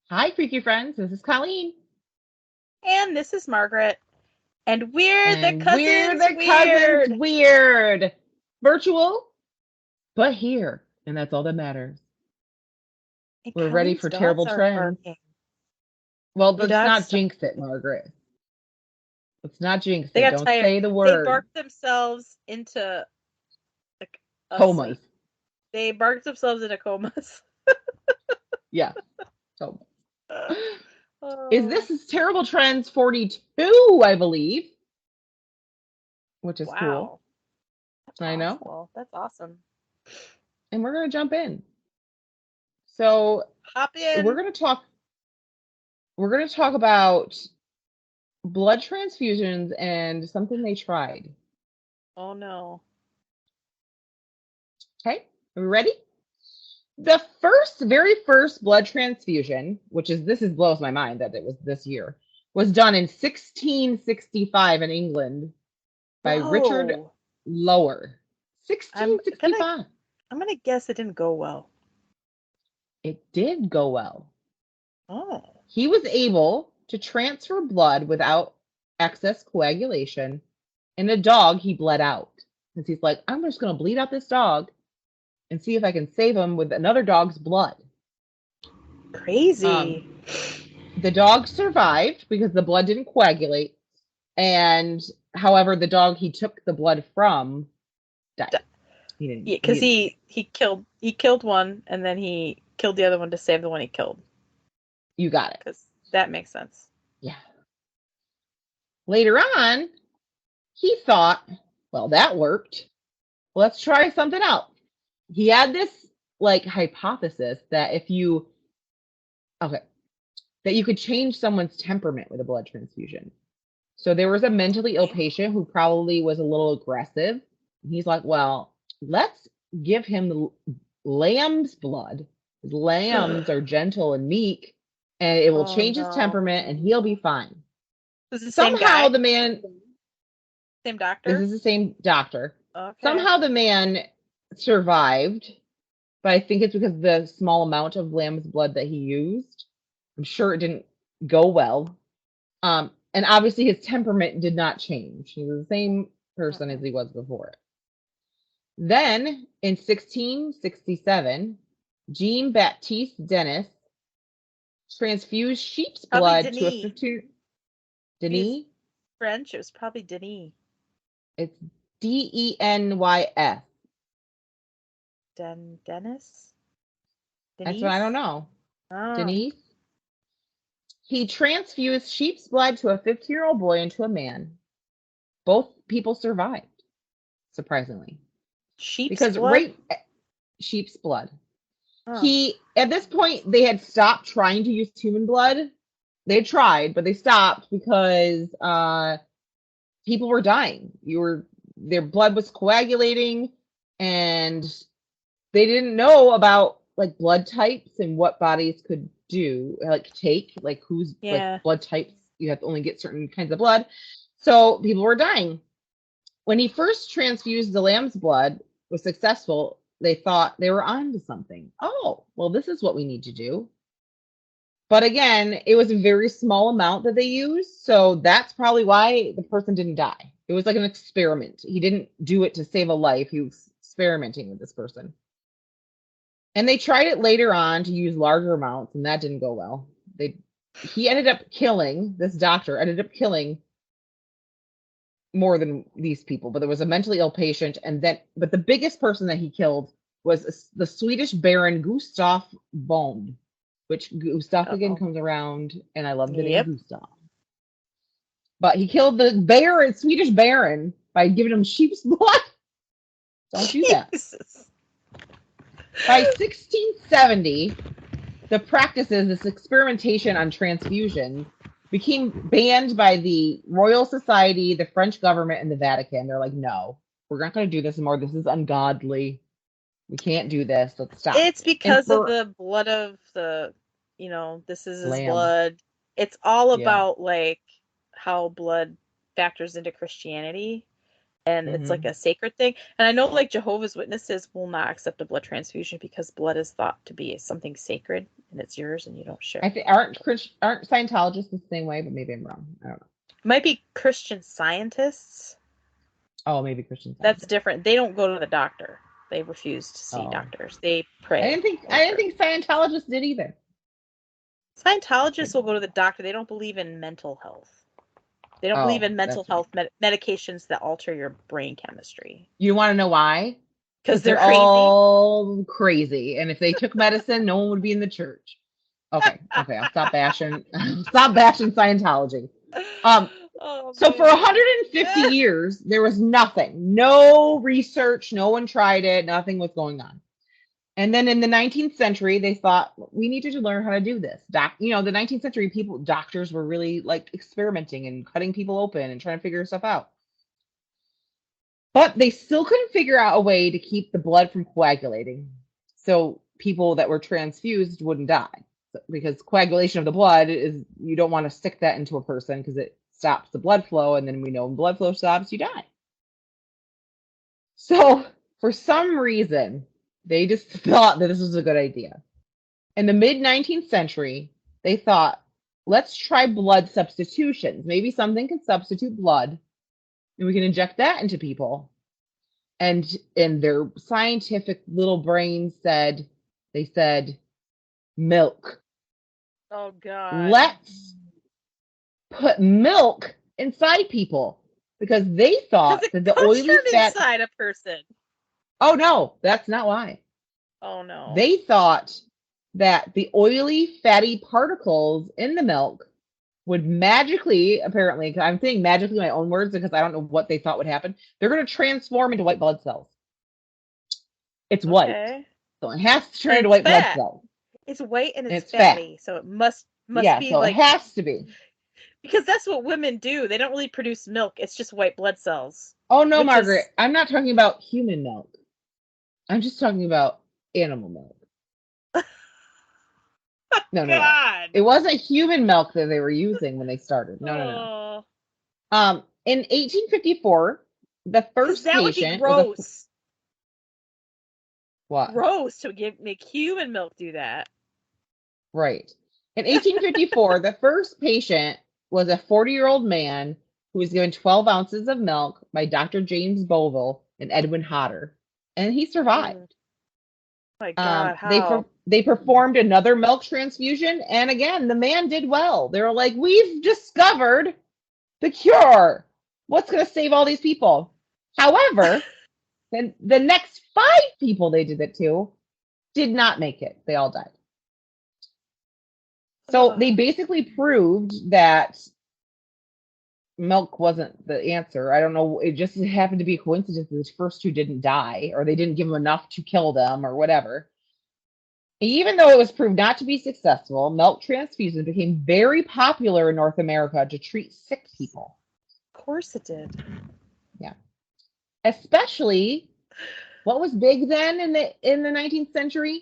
Hi, freaky friends. This is Colleen. And this is Margaret. And we're the And we're Cousins the Cousins Weird. Weird. Virtual, but here. And that's all that matters. And We're ready Colleen's for dogs terrible are trends. barking. Well, Your let's not dogs, jinx it, Margaret. Let's not jinx they it. got Don't tired. say the They word. barked themselves into a Comas. sleep. They barked themselves into comas. Yeah, comas. Oh, This is Terrible Trends 42, I believe, which is cool. wow. That's I awesome. know. Well, that's awesome. And we're going to jump in. So, Hop we're in. going to talk about blood transfusions and something they tried. Oh, no. Okay, are we ready? The very first blood transfusion, this blows my mind that it was this year, was done in 1665 in England by Richard Whoa. Lower. I'm gonna 1665. I'm gonna guess it didn't go well. It did go well. Oh. He was able to transfer blood without excess coagulation in a dog he bled out. Because he's like, I'm just going to bleed out this dog and see if I can save him with another dog's blood. Crazy. The dog survived because the blood didn't coagulate. And however, the dog he took the blood from died. He didn't. Yeah, because he killed one and then he killed the other one to save the one he killed. You got it. Because that makes sense. Yeah. Later on, he thought, well, that worked. Let's try something else. He had this hypothesis that that you could change someone's temperament with a blood transfusion. So there was a mentally ill patient who probably was a little aggressive. He's like, well, let's give him the lamb's blood. Lambs are gentle and meek, and it will change his temperament, and he'll be fine. This is the Somehow same guy? the man, Same doctor? this is the same doctor. Okay. Somehow the man survived, but I think it's because of the small amount of lamb's blood that he used. I'm sure it didn't go well. And obviously his temperament did not change. He was the same person as he was before. Then in 1667, Jean Baptiste Denis transfused sheep's blood to a 15. Denis? French, it was probably Denis. It's Denis. Dennis? That's what I don't know. Oh. Denis? He transfused sheep's blood to a 15-year-old boy into a man. Both people survived, surprisingly. Sheep's blood? Sheep's blood. Oh. At this point, they had stopped trying to use human blood. They tried, but they stopped because people were dying. Their blood was coagulating, and they didn't know about blood types and what bodies could do, whose blood types. You have to only get certain kinds of blood. So people were dying. When he first transfused the lamb's blood, was successful, they thought they were onto something. Oh, well, this is what we need to do. But again, it was a very small amount that they used, so that's probably why the person didn't die. It was like an experiment. He didn't do it to save a life. He was experimenting with this person. And they tried it later on to use larger amounts, and that didn't go well. This doctor ended up killing more than these people, but there was a mentally ill patient, but the biggest person that he killed was the Swedish Baron Gustav Bond, which Gustav again comes around, and I love the name Gustav. But he killed the Swedish Baron by giving him sheep's blood. Don't do that. By 1670, the practices, this experimentation on transfusion, became banned by the Royal Society, the French government, and the Vatican. They're like, no, we're not going to do this anymore. This is ungodly. We can't do this. Let's stop. It's because of the blood of this is his blood. It's all about how blood factors into Christianity. and it's like a sacred thing. And I know like Jehovah's Witnesses will not accept a blood transfusion because blood is thought to be something sacred and it's yours and you don't share. I think aren't Scientologists the same way, but maybe I'm wrong. I don't know. Might be Christian Scientists. Oh, maybe Christian Scientists. That's different. They don't go to the doctor. They refuse to see doctors. They pray. I didn't think Scientologists did either. Scientologists will go to the doctor. They don't believe in mental health. They don't believe in mental health medications that alter your brain chemistry. You want to know why? Because they're crazy. All crazy. And if they took medicine, no one would be in the church. Okay. I'll stop bashing. Stop bashing Scientology. So for 150 years, there was nothing. No research. No one tried it. Nothing was going on. And then in the 19th century, they thought, we need to learn how to do this. The 19th century doctors were really like experimenting and cutting people open and trying to figure stuff out. But they still couldn't figure out a way to keep the blood from coagulating. So people that were transfused wouldn't die. Because coagulation of the blood is, you don't want to stick that into a person because it stops the blood flow. And then we know when blood flow stops, you die. So for some reason, they just thought that this was a good idea. In the mid-19th century, they thought, let's try blood substitutions. Maybe something can substitute blood, and we can inject that into people. And in their scientific little brains they said, milk. Oh, God. Let's put milk inside people. Because they thought that the oily fat inside a person. Oh, no, that's not why. Oh, no. They thought that the oily, fatty particles in the milk would magically, apparently, I'm saying magically my own words because I don't know what they thought would happen. They're going to transform into white blood cells. It's white. So it has to turn into white blood cells. It's white and it's fatty. Fat. So it must be so like... it has to be. Because that's what women do. They don't really produce milk. It's just white blood cells. Oh, no, Margaret. I'm not talking about human milk. I'm just talking about animal milk. No. It wasn't human milk that they were using when they started. No. In 1854, the first that patient... That would be gross. What? Gross to make human milk do that. Right. In 1854, the first patient was a 40-year-old man who was given 12 ounces of milk by Dr. James Boville and Edwin Hodder, and he survived. Oh my God, how? They performed another milk transfusion, and again, the man did well. They were like, we've discovered the cure. What's going to save all these people? However, then the next 5 people they did it to did not make it. They all died. So they basically proved that milk wasn't the answer. I don't know. It just happened to be a coincidence that the first 2 didn't die, or they didn't give them enough to kill them, or whatever. Even though it was proved not to be successful, milk transfusions became very popular in North America to treat sick people. Of course it did. Yeah. Especially, what was big then in the 19th century?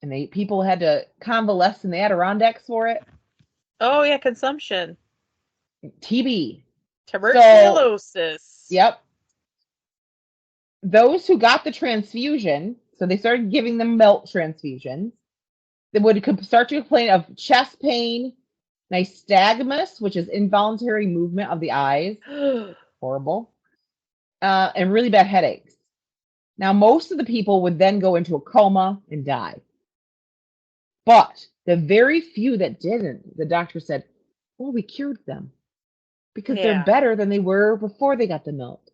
And people had to convalesce in the Adirondacks for it. Oh, yeah, consumption. TB. Tuberculosis. Yep. Those who got the transfusion, so they started giving them milk transfusions, they would start to complain of chest pain, nystagmus, which is involuntary movement of the eyes. Horrible. And really bad headaches. Now, most of the people would then go into a coma and die. But the very few that didn't, the doctor said, well, we cured them because they're better than they were before they got the milk.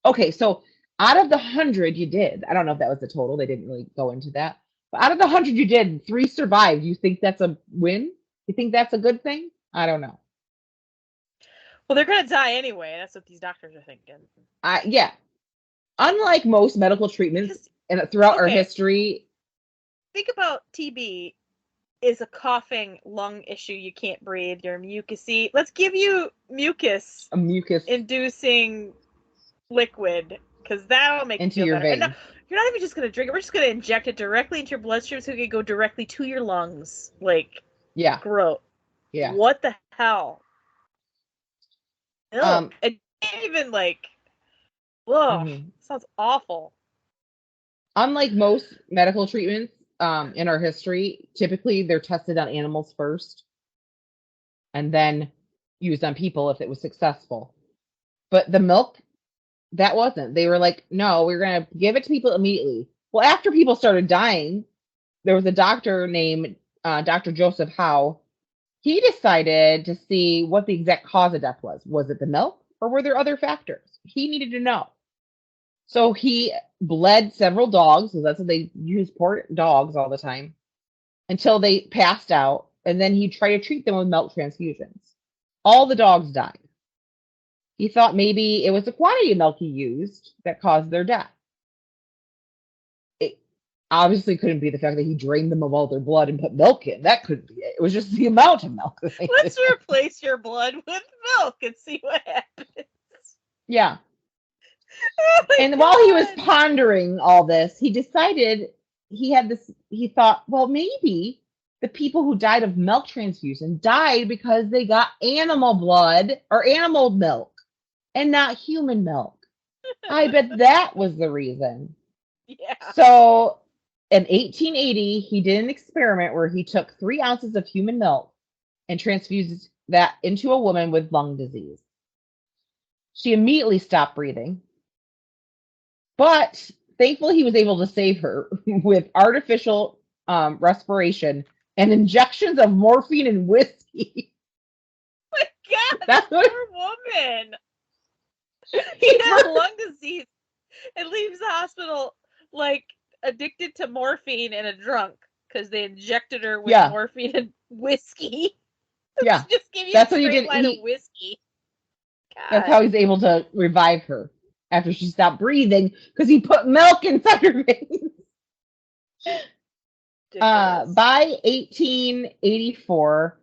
Okay, so out of the 100 you did, I don't know if that was the total. They didn't really go into that. But out of the 100 you did, 3 survived. You think that's a win? You think that's a good thing? I don't know. Well, they're going to die anyway. That's what these doctors are thinking. Yeah. Unlike most medical treatments and throughout our history. Think about TB is a coughing lung issue. You can't breathe. You're mucousy. Let's give you mucus. A mucus. Inducing liquid. Because that'll make into you feel your better. veins. And you're not even just going to drink it. We're just going to inject it directly into your bloodstream so it can go directly to your lungs. Gross. Yeah. What the hell? And even Ugh, Mhm. sounds awful. Unlike most medical treatments in our history, typically they're tested on animals first and then used on people if it was successful. But the milk, that wasn't. They were like, no, we're going to give it to people immediately. Well, after people started dying, there was a doctor named Dr. Joseph Howe. He decided to see what the exact cause of death was. Was it the milk or were there other factors? He needed to know. So he bled several dogs, because that's what they use, poor dogs all the time, until they passed out. And then he tried to treat them with milk transfusions. All the dogs died. He thought maybe it was the quantity of milk he used that caused their death. It obviously couldn't be the fact that he drained them of all their blood and put milk in. That couldn't be it. It was just the amount of milk. Let's replace your blood with milk and see what happens. Yeah. Oh And God. while he was pondering all this, he decided he thought, well, maybe the people who died of milk transfusion died because they got animal blood or animal milk and not human milk. I bet that was the reason. Yeah. So in 1880, he did an experiment where he took 3 ounces of human milk and transfused that into a woman with lung disease. She immediately stopped breathing. But thankfully, he was able to save her with artificial respiration and injections of morphine and whiskey. Oh my God, That's poor what woman. he She had lung disease and leaves the hospital like addicted to morphine and a drunk because they injected her with morphine and whiskey. Yeah, Just give you that's a what he straight did. line of whiskey. God. That's how he's able to revive her after she stopped breathing, because he put milk inside her veins. By 1884,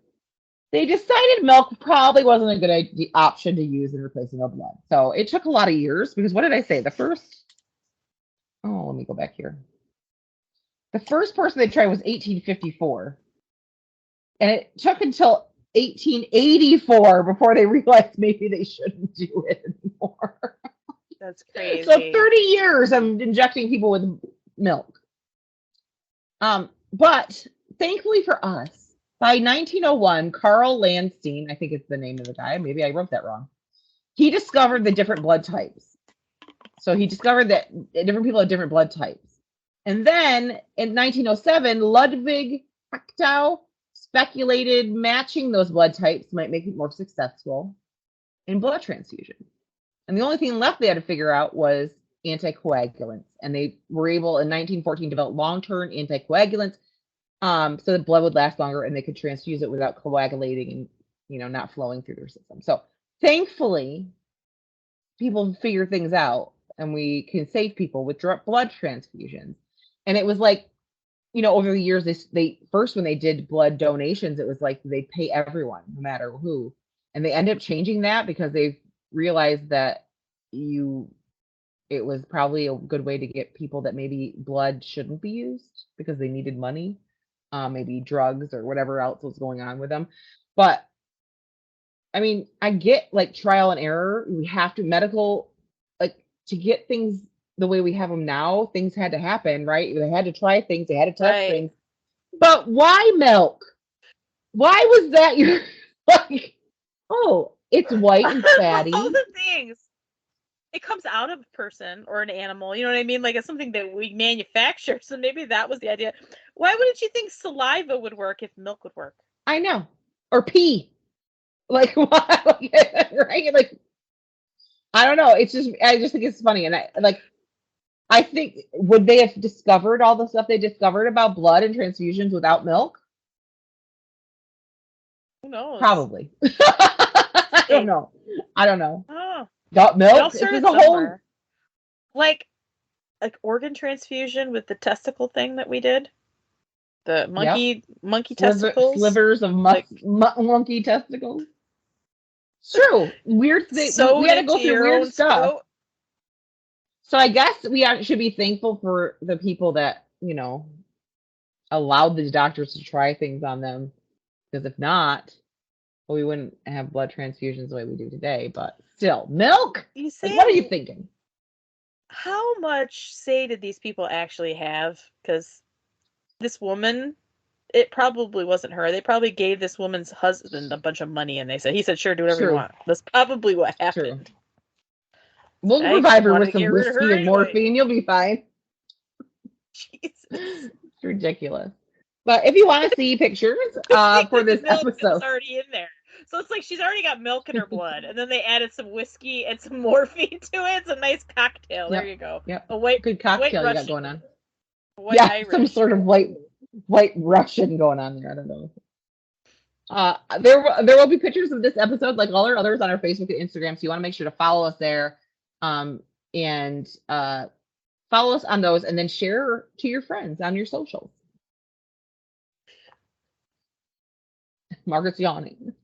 they decided milk probably wasn't a good option to use in replacing of blood. So it took a lot of years, because what did I say? Let me go back here. The first person they tried was 1854. And it took until 1884 before they realized maybe they shouldn't do it anymore. That's crazy. So 30 years of injecting people with milk. But thankfully for us, by 1901, Carl Landstein, I think it's the name of the guy, maybe I wrote that wrong, he discovered the different blood types. So he discovered that different people had different blood types. And then in 1907, Ludwig Hachtow speculated matching those blood types might make it more successful in blood transfusion. And the only thing left they had to figure out was anticoagulants. And they were able in 1914 to develop long-term anticoagulants, so the blood would last longer and they could transfuse it without coagulating and not flowing through their system. So thankfully, people figure things out and we can save people with blood transfusions. And it was like, over the years, they first, when they did blood donations, it was like they pay everyone, no matter who. And they ended up changing that because they realized that it was probably a good way to get people that maybe blood shouldn't be used because they needed money, maybe drugs or whatever else was going on with them. But I mean, I get like trial and error. We have to to get things the way we have them now. Things had to happen, right? They had to try things. They had to test things. But why milk? Why was that your like? Oh, it's white and fatty. All the things. It comes out of a person or an animal. You know what I mean? Like it's something that we manufacture. So maybe that was the idea. Why wouldn't you think saliva would work if milk would work? I know. Or pee. Like why? Right? Like I don't know. I just think it's funny. And I think, would they have discovered all the stuff they discovered about blood and transfusions without milk? Who knows? Probably. I don't know. Oh. Milk? There's a whole... Like organ transfusion with the testicle thing that we did? The monkey testicles? Slivers of monkey testicles? True. Weird thing. We had to go through weird stuff. So I guess we should be thankful for the people that, allowed the doctors to try things on them. Because if not, we wouldn't have blood transfusions the way we do today. But still, milk? What are you thinking? how much say did these people actually have? Because this woman, it probably wasn't her. They probably gave this woman's husband a bunch of money, and he said, "Sure, do whatever you want." That's probably what happened. True. We'll provide her with some whiskey and morphine. You'll be fine. Jesus. It's ridiculous. But if you want to see pictures for this episode, it's already in there. So it's like she's already got milk in her blood, and then they added some whiskey and some morphine to it. It's a nice cocktail. There you go. Yep. A good cocktail you got going on. Irish. Some sort of white Russian going on there. I don't know. There will be pictures of this episode, like all our others, on our Facebook and Instagram. So you want to make sure to follow us there, and follow us on those, and then share to your friends on your socials. Margaret's yawning.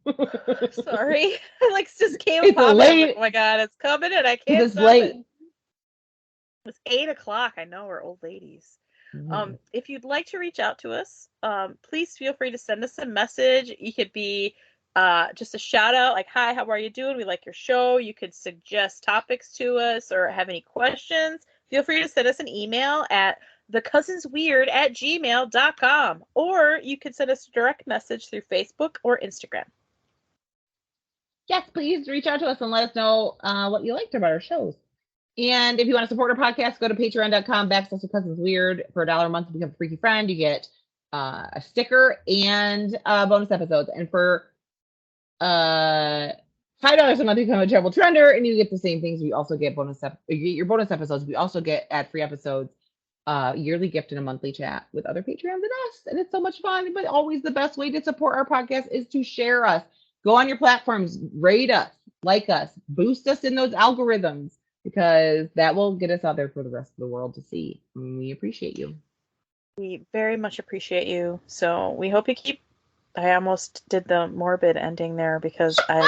Sorry, like just came it's late. Like, oh my god, it's coming and I can't. It's late. It's 8:00. I know, we're old ladies. If you'd like to reach out to us, please feel free to send us a message. You could be just a shout out, like, "Hi, how are you doing? We like your show." You could suggest topics to us or have any questions. Feel free to send us an email at thecousinsweird@gmail.com, or you can send us a direct message through Facebook or Instagram. Yes, please reach out to us and let us know what you liked about our shows. And if you want to support our podcast, go to patreon.com/thecousinsweird. For $1 a month to become a freaky friend. You get a sticker and bonus episodes. And for $5 a month, you become a travel trender, and you get the same things. We also get you get your bonus episodes. We also get ad-free episodes, yearly gift, and a monthly chat with other Patreons and us. And it's so much fun. But always the best way to support our podcast is to share us. Go on your platforms, rate us, like us, boost us in those algorithms, because that will get us out there for the rest of the world to see. And we appreciate you. We very much appreciate you. So we hope you keep... I almost did the morbid ending there because I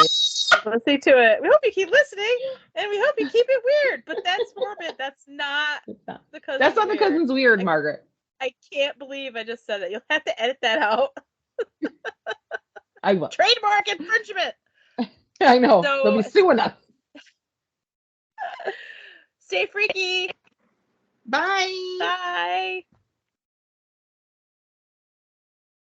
listening to it. We hope you keep listening, and we hope you keep it weird. But that's morbid. That's not the Cousins. That's not the Cousins Weird, Margaret. I can't believe I just said that. You'll have to edit that out. I will. Trademark infringement. I know. So, they'll be suing us. Stay freaky. Bye. Bye.